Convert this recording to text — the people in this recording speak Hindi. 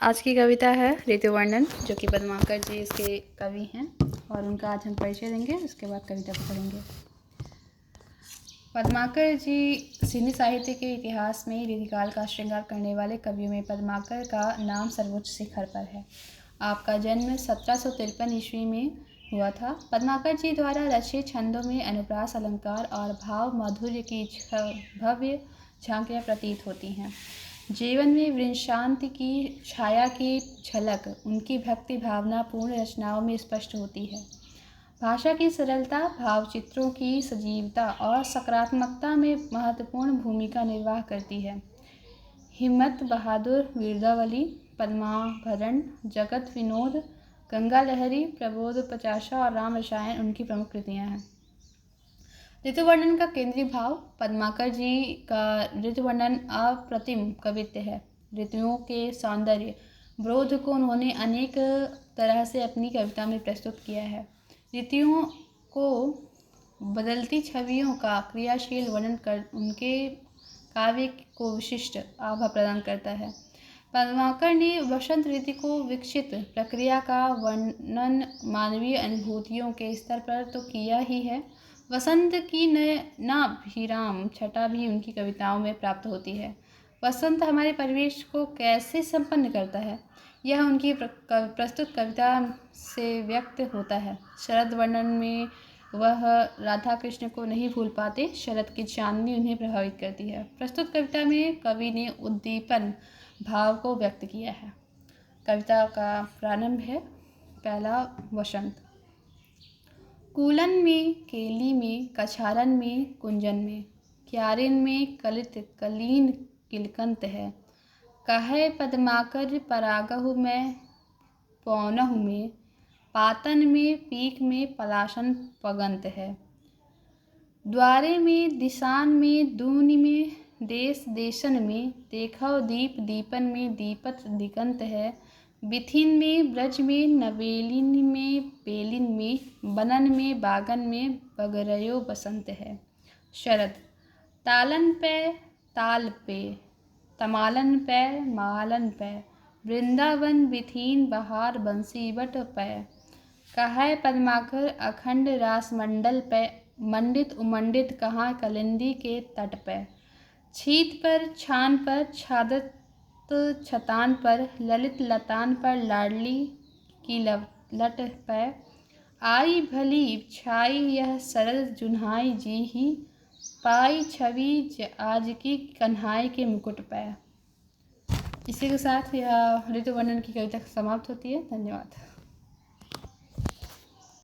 आज की कविता है ऋतुवर्णन, जो कि पद्माकर जी इसके कवि हैं और उनका आज हम परिचय देंगे। उसके बाद कविता को पढ़ेंगे। पद्माकर जी सिंधी साहित्य के इतिहास में ऋतुकाल का श्रृंगार करने वाले कवियों में पद्माकर का नाम सर्वोच्च शिखर पर है। आपका जन्म 1753 ईस्वी में हुआ था। पद्माकर जी द्वारा रचित छंदों में अनुप्रास अलंकार और भाव माधुर्य की भव्य झांकियाँ प्रतीत होती हैं। जीवन में वृंशांत की छाया की झलक उनकी भक्ति भावनापूर्ण रचनाओं में स्पष्ट होती है। भाषा की सरलता, भावचित्रों की सजीवता और सकारात्मकता में महत्वपूर्ण भूमिका निर्वाह करती है। हिम्मत बहादुर, वीरदावली, पद्माभरण, जगत विनोद, गंगा लहरी, प्रबोध पचाशा और राम रसायन उनकी प्रमुख कृतियाँ हैं। ऋतुवर्णन का केंद्रीय भाव। पद्माकर जी का ऋतुवर्णन अप्रतिम काव्य है। ऋतुओं के सौंदर्य बोध को उन्होंने अनेक तरह से अपनी कविता में प्रस्तुत किया है। ऋतुओं को बदलती छवियों का क्रियाशील वर्णन कर उनके काव्य को विशिष्ट आभा प्रदान करता है। पद्माकर ने वसंत ऋतु को विकसित प्रक्रिया का वर्णन मानवीय अनुभूतियों के स्तर पर तो किया ही है, वसंत की नाभिराम छटा भी उनकी कविताओं में प्राप्त होती है। वसंत हमारे परिवेश को कैसे संपन्न करता है, यह उनकी प्रस्तुत कविता से व्यक्त होता है। शरद वर्णन में वह राधा कृष्ण को नहीं भूल पाते। शरद की चांदनी उन्हें प्रभावित करती है। प्रस्तुत कविता में कवि ने उद्दीपन भाव को व्यक्त किया है। कविता का प्रारंभ है। पहला वसंत। कूलन में, केली में, कछारन में, कुंजन में, क्यारिन में कलित कलीन किलकंत है। कहे पद्माकर परागहु में, पौनहु में, पातन में, पीक में पलाशन पगंत है। द्वारे में, दिशान में, दूनी में, देश देशन में, देखो दीप दीपन में दीपत दिगंत है। बिथिन में, ब्रज में, नवेलिन में, बेलिन में, बनन में, बागन में बगरयो बसंत है। शरद। तालन पे ताल पे, तमालन पे मालन पे, वृंदावन बिथिन बहार बंसीबट पे। कहे पद्माकर अखंड रास मंडल पे, मंडित उमंडित कहाँ कलिंदी के तट पे। छीत पर छान पर, छादत छतान पर, ललित लतान पर, लाडली की लट पे। आई भली छाई यह सरल जुन्हाई जी ही, पाई छवि आज की कन्हाई के मुकुट पे। इसी के साथ यह ऋतुवर्णन की कविता समाप्त होती है। धन्यवाद।